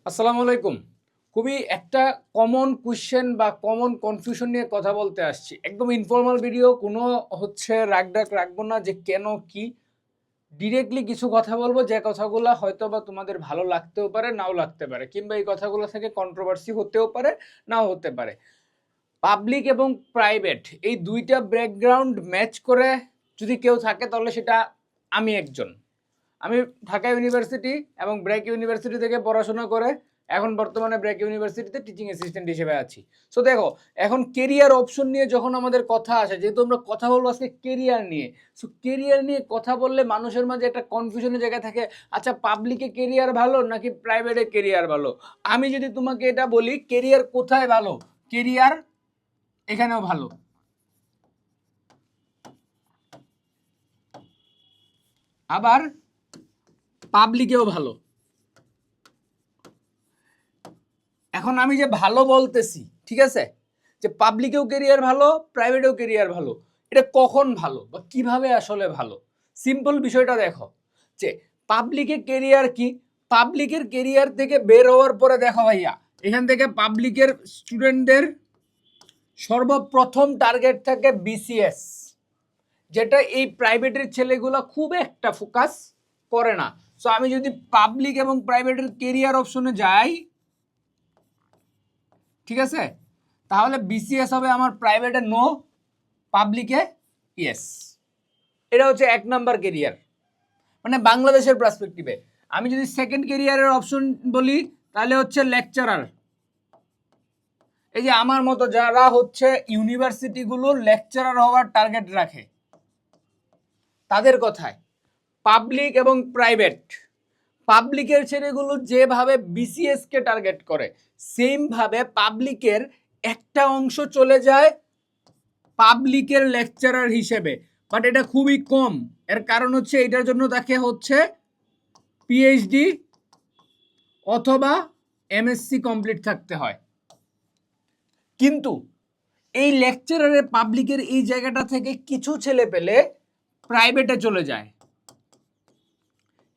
আসসালামু আলাইকুম। খুবই একটা কমন কোয়েশ্চেন বা কমন কনফিউশন নিয়ে কথা বলতে আসছি। একদম ইনফর্মাল ভিডিও, কোনো রাগঢাক রাখবো না যে কেন কি। ডিরেক্টলি কিছু কথা বলবো যে কথাগুলো হয়তোবা তোমাদের ভালো লাগতেও পারে, নাও লাগতে পারে, কিংবা এই কথাগুলো থেকে কন্ট্রোভার্সি হতেও পারে, নাও হতে পারে। পাবলিক এবং প্রাইভেট এই দুইটা ব্যাকগ্রাউন্ড ম্যাচ করে যদি কেউ থাকে তাহলে সেটা আমি একজন। আমি ঢাকা ইউনিভার্সিটি এবং ব্র্যাক ইউনিভার্সিটি থেকে পড়াশোনা করে এখন বর্তমানে ব্র্যাক ইউনিভার্সিটিতে টিচিং অ্যাসিস্ট্যান্ট হিসেবে আছি। সো দেখো, এখন কেরিয়ার অপশন নিয়ে যখন আমাদের কথা আসে, যেহেতু আমরা কথা বলবো আজকে কেরিয়ার নিয়ে, সো কেরিয়ার নিয়ে কথা বললে মানুষের মাঝে একটা কনফিউশনের জায়গা থাকে। আচ্ছা, পাবলিকে কেরিয়ার ভালো নাকি প্রাইভেটে কেরিয়ার ভালো? আমি যদি তোমাকে এটা বলি, কেরিয়ার কোথায় ভালো? কেরিয়ার এখানেও ভালো, আবার পাবলিকেও ভালো। এখন আমি যে ভালো বলতেছি, ঠিক আছে, যে পাবলিকেও কেরিয়ার ভালো, প্রাইভেটেও কেরিয়ার ভালো, এটা কখন ভালো বা কিভাবে আসলে ভালো? সিম্পল বিষয়টা দেখো, যে পাবলিকের কেরিয়ার কি। পাবলিকের কেরিয়ার থেকে বের হওয়ার পরে দেখো ভাইয়া, এখান থেকে পাবলিকের স্টুডেন্টদের সর্বপ্রথম টার্গেট থাকে বিসিএস, যেটা এই প্রাইভেটের ছেলেগুলো খুব একটা ফোকাস করে না। সো আমি যদি পাবলিক এবং প্রাইভেটের কেরিয়ার অপশনে যাই, ঠিক আছে, তাহলে বিসিএস হবে আমার প্রাইভেটে নো, পাবলিকে ইয়েস। এটা হচ্ছে এক নাম্বার কেরিয়ার, মানে বাংলাদেশের পার্সপেক্টিভে। আমি যদি সেকেন্ড কেরিয়ারের অপশন বলি, তাহলে হচ্ছে লেকচারার। এই যে আমার মতো যারা হচ্ছে ইউনিভার্সিটিগুলো লেকচারার হওয়ার টার্গেট রাখে, তাদের কথায় পাবলিক এবং প্রাইভেট, পাবলিকের ছেলেগুলো যেভাবে বিসিএস কে টার্গেট করে, সেম ভাবে পাবলিকের একটা অংশ চলে যায় পাবলিকের লেকচারার হিসেবে, বাট এটা খুবই কম। এর কারণ হচ্ছে এটার জন্য তাকে হচ্ছে পিএইচডি অথবা এমএসসি কমপ্লিট থাকতে হয়। কিন্তু এই লেকচারারের পাবলিকের এই জায়গাটা থেকে কিছু ছেলে পেলে প্রাইভেটে চলে যায়।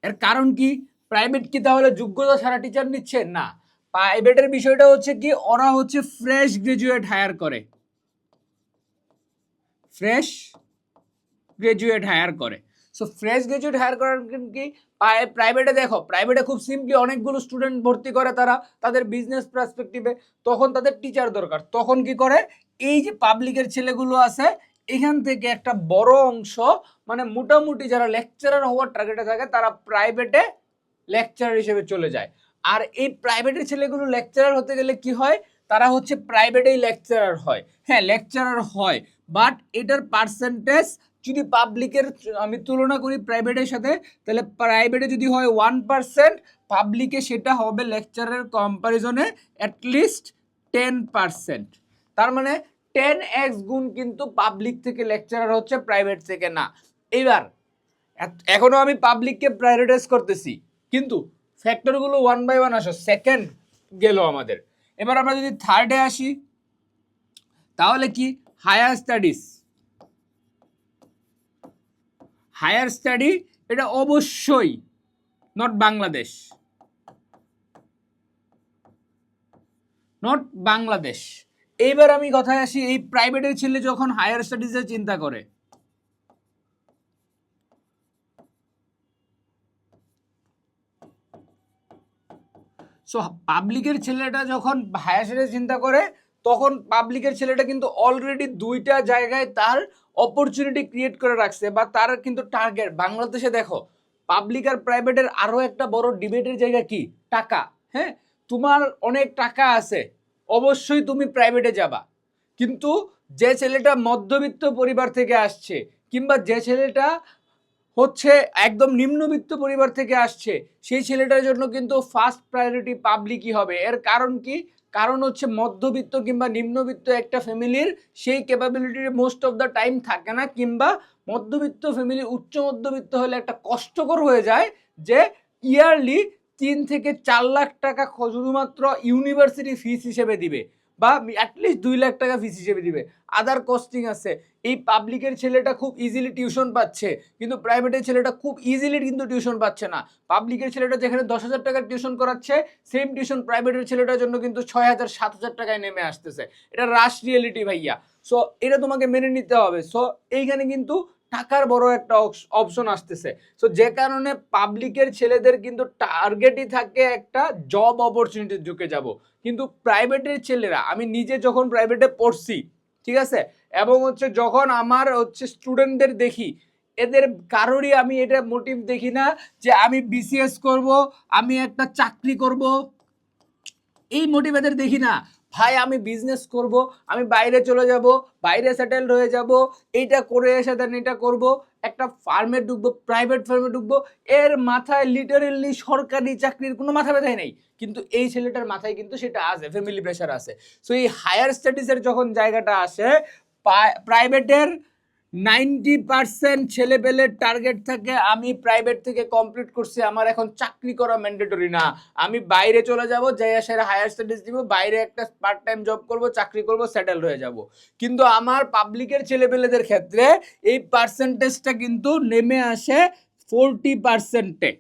এর কারণ কি? প্রাইভেট কি তাহলে যোগ্যতা ছাড়া টিচার নিচ্ছে? না, প্রাইভেটের বিষয়টা হচ্ছে কি, ওরা হচ্ছে ফ্রেশ গ্রাজুয়েট হায়ার করে, ফ্রেশ গ্রাজুয়েট হায়ার করে। সো ফ্রেশ গ্রাজুয়েট হায়ার করার কি, প্রাইভেটে দেখো, প্রাইভেটে খুব সিম্পলি অনেকগুলো স্টুডেন্ট ভর্তি করে তারা তাদের বিজনেস পার্সপেক্টিভে, তখন তাদের টিচার দরকার। তখন কি করে, এই যে পাবলিকের ছেলেগুলো আছে, এখান থেকে একটা বড় অংশ, মানে মোটামুটি যারা লেকচারার হওয়ার টার্গেটে থাকে, তারা প্রাইভেটে লেকচারার হিসেবে চলে যায়। আর এই প্রাইভেটের ছেলেগুলো লেকচারার হতে গেলে কি হয়, তারা হচ্ছে প্রাইভেটেই লেকচারার হয়। হ্যাঁ, লেকচারার হয়, বাট এটার পার্সেন্টেজ যদি পাবলিকের আমি তুলনা করি প্রাইভেটের সাথে, তাহলে প্রাইভেটে যদি হয় 1%, পাবলিকে সেটা হবে লেকচারের কম্পারিজনে অ্যাটলিস্ট 10%। তার মানে 10x গুণ কিন্তু পাবলিক থেকে লেকচারার হচ্ছে, প্রাইভেট থেকে না। এবার এখনো আমি পাবলিককে প্রায়োরিটাইজ করতেছি, কিন্তু ফ্যাক্টরগুলো ওয়ান বাই ওয়ান আসো। সেকেন্ড গেল আমাদের, এবার আমরা যদি থার্ডে আসি, তাহলে কি, হায়ার স্টাডিজ। হায়ার স্টাডি এটা অবশ্যই নট বাংলাদেশ, নট বাংলাদেশ। এইবার আমি কথায় আসি, এই প্রাইভেটের ছেলে যখন হায়ার স্টাডিজের চিন্তা করে, সো পাবলিকের ছেলেটা যখন হায়ার স্টাডিজ চিন্তা করে, তখন পাবলিকের ছেলেটা কিন্তু অলরেডি দুইটা জায়গায় তার অপরচুনিটি ক্রিয়েট করে রাখছে, বা তার কিন্তু টার্গেট। বাংলাদেশে দেখো, পাবলিক আর প্রাইভেটের আরো একটা বড় ডিবেটের জায়গা কি, টাকা। হ্যাঁ, তোমার অনেক টাকা আছে, অবশ্যই তুমি প্রাইভেটে যাবা। কিন্তু যে ছেলেটা মধ্যবিত্ত পরিবার থেকে আসছে, কিংবা যে ছেলেটা হচ্ছে একদম নিম্নবিত্ত পরিবার থেকে আসছে, সেই ছেলেটার জন্য কিন্তু ফার্স্ট প্রায়োরিটি পাবলিকই হবে। এর কারণ কি? কারণ হচ্ছে মধ্যবিত্ত কিংবা নিম্নবিত্ত একটা ফ্যামিলির সেই capability most of the time থাকে না, কিংবা মধ্যবিত্ত ফ্যামিলি, উচ্চ মধ্যবিত্ত হলে একটা কষ্টকর হয়ে যায় যে ইয়ারলি 3 থেকে 4 লাখ টাকা শুধুমাত্র ইউনিভার্সিটি ফিস হিসেবে দিবে। বা অ্যাটলিস্ট 2 লাখ টাকা ফিস হিসেবে দিবে, আদার কস্টিং আছে। এই পাবলিকের ছেলেটা খুব ইজিলি টিউশন পাচ্ছে, কিন্তু প্রাইভেটের ছেলেটা খুব ইজিলি কিন্তু টিউশন পাচ্ছে না। পাবলিকের ছেলেটা যেখানে 10,000 টাকার টিউশন করাচ্ছে, সেম টিউশন প্রাইভেটের ছেলেটার জন্য কিন্তু 6,000 7,000 টাকায় নেমে আসতেছে। এটা রাশ রিয়েলিটি ভাইয়া। সো এটা তোমাকে মেনে নিতে হবে। সো এইখানে কিন্তু টাকার বড় একটা অপশন আসতেছে। সো যে কারণে পাবলিকের ছেলেদের কিন্তু টার্গেটই থাকে একটা জব অপরচুনিটি ঢুকে যাব, কিন্তু প্রাইভেটের ছেলেরা, আমি নিজে যখন প্রাইভেটে পড়ছি, ঠিক আছে, এবং হচ্ছে যখন আমার হচ্ছে স্টুডেন্টদের দেখি, এদের কারোরই আমি এটা মোটিভ দেখি না যে আমি বিসিএস করব, আমি একটা চাকরি করব, এই মোটিভ এদের দেখি না। ভাই আমি বিজনেস করব, আমি বাইরে চলে যাব, বাইরে সেটেলড হয়ে যাব, এইটা করে এসে দেন এটা করব, একটা ফার্মে ঢুকবো, প্রাইভেট ফার্মে ঢুকবো, এর মাথায় লিটারেলি সরকারি চাকরির কোনো মাথা ব্যথাই নেই। কিন্তু এই ছেলেটার মাথায় কিন্তু সেটা আছে, ফ্যামিলি প্রেশার আছে। সো এই হায়ার স্টাডিজের যখন জায়গাটা আসে, প্রাইভেটের 90% ছেলেপেলের টার্গেট থাকে আমি প্রাইভেট থেকে কমপ্লিট করছি, আমার এখন চাকরি করা ম্যান্ডেটরি না, আমি বাইরে চলে যাব, যাই সেরা হায়ার স্টাডিজ দিব, বাইরে একটা পার্ট টাইম জব করব, চাকরি করব, সেটেল হয়ে যাব। কিন্তু আমার পাবলিকের ছেলেপেলেদের ক্ষেত্রে এই পার্সেন্টেজটা কিন্তু নেমে আসে 40%-এ।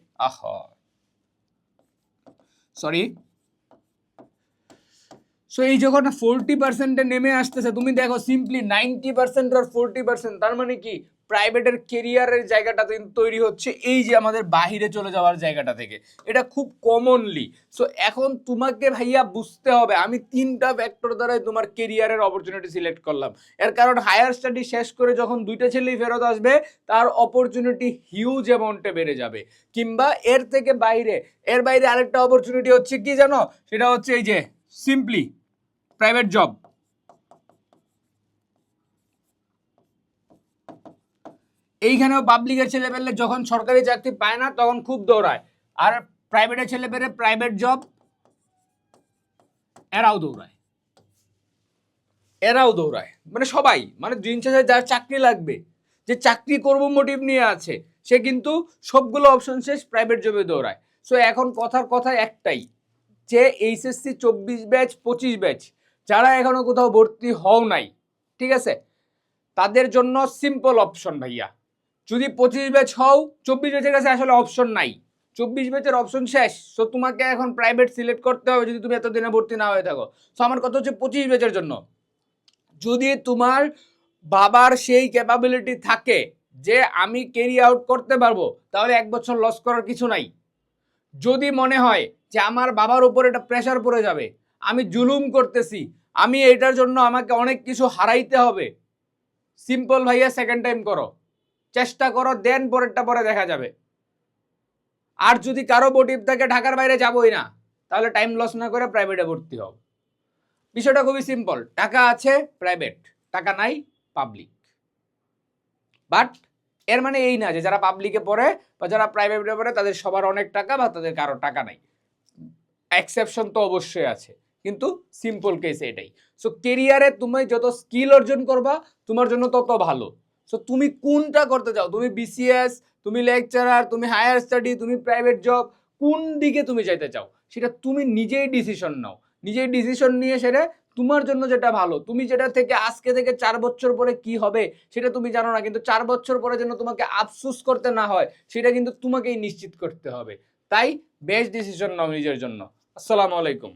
সরি। সো এই যখন 40%-এ নেমে আসতেছে, তুমি দেখো সিম্পলি 90% আর 40%, তার মানে কি প্রাইভেটের কেরিয়ারের জায়গাটা তৈরি হচ্ছে এই যে আমাদের বাহিরে চলে যাওয়ার জায়গাটা থেকে, এটা খুব কমনলি। সো এখন তোমাকে ভাইয়া বুঝতে হবে, আমি 3টা ফ্যাক্টর দ্বারাই তোমার কেরিয়ারের অপরচুনিটি সিলেক্ট করলাম। এর কারণ হায়ার স্টাডি শেষ করে যখন 2টা ছেলেই ফেরত আসবে, তার অপরচুনিটি হিউজ অ্যামাউন্টে বেড়ে যাবে। কিংবা এর থেকে বাইরে, এর বাইরে আরেকটা অপরচুনিটি হচ্ছে কি জানো, সেটা হচ্ছে এই যে সিম্পলি প্রাইভেট জব। এইখানেও পাবলিকের ছেলে পেলে যখন সরকারি চাকরি পায় না তখন খুব দৌড়ায়, আর প্রাইভেটের ছেলে পেলে প্রাইভেট জব এরাও দৌড়ায়, মানে সবাই, মানে দিন শেষে যার চাকরি লাগবে, যে চাকরি করব মোটিভ নিয়ে আছে, সে কিন্তু সবগুলো অপশন শেষ প্রাইভেট জবে দৌড়ায়। সো এখন কথা একটাই, যে এইচএসসি 24 ব্যাচ 25 ব্যাচ যারা এখনো কোথাও ভর্তি হও নাই, ঠিক আছে, তাদের জন্য সিম্পল অপশন ভাইয়া, যদি 25 ব্যাচ হও, 24 ব্যাচের কাছে আসলে অপশন নাই, 24 ব্যাচের অপশন শেষ। সো তোমাকে এখন প্রাইভেট সিলেক্ট করতে হবে যদি তুমি এতদিনে ভর্তি না হয়ে থাকো। সো আমার কথা হচ্ছে 25 ব্যাচের জন্য, যদি তোমার বাবার সেই ক্যাপাবিলিটি থাকে যে আমি ক্যারি আউট করতে পারবো, তাহলে 1 বছর লস করার কিছু নাই। যদি মনে হয় যে আমার বাবার উপর এটা প্রেশার পড়ে যাবে, আমি জুলুম করতেছি, আমি এটার জন্য আমাকে অনেক কিছু হারাইতে হবে, সিম্পল ভাইয়া সেকেন্ড টাইম করো, চেষ্টা করো, দেন পরেরটা পরে দেখা যাবে। আর যদি কারো মোটিভ থাকে ঢাকার বাইরে যাবোই না, তাহলে টাইম লস না করে প্রাইভেটে ভর্তি হও। বিষয়টা খুবই সিম্পল, টাকা আছে প্রাইভেট, টাকা নাই পাবলিক। বাট এর মানে এই না যে যারা পাবলিকে পড়ে বা যারা প্রাইভেটে পড়ে তাদের সবার অনেক টাকা বা তাদের কারো টাকা নাই, এক্সেপশন তো অবশ্যই আছে, কিন্তু সিম্পল কেস এটাই। সো কেরিয়ারে তুমি যত স্কিল অর্জন করবা তোমার জন্য তত ভালো। সো তুমি কোনটা করতে চাও, তুমি বিসিএস, তুমি লেকচারার, তুমি হায়ার স্টাডি, তুমি প্রাইভেট জব, কোন দিকে তুমি যাইতে চাও সেটা তুমি নিজেই ডিসিশন নাও, নিজেই ডিসিশন নিয়ে সেটা তোমার জন্য যেটা ভালো, তুমি যেটা থেকে আজকে থেকে 4 বছর পরে কি হবে সেটা তুমি জানো না, কিন্তু 4 বছর পরে যেন তোমাকে আফসোস করতে না হয় সেটা কিন্তু তোমাকেই নিশ্চিত করতে হবে। তাই বেস্ট ডিসিশন নাও নিজের জন্য। আসসালামু আলাইকুম।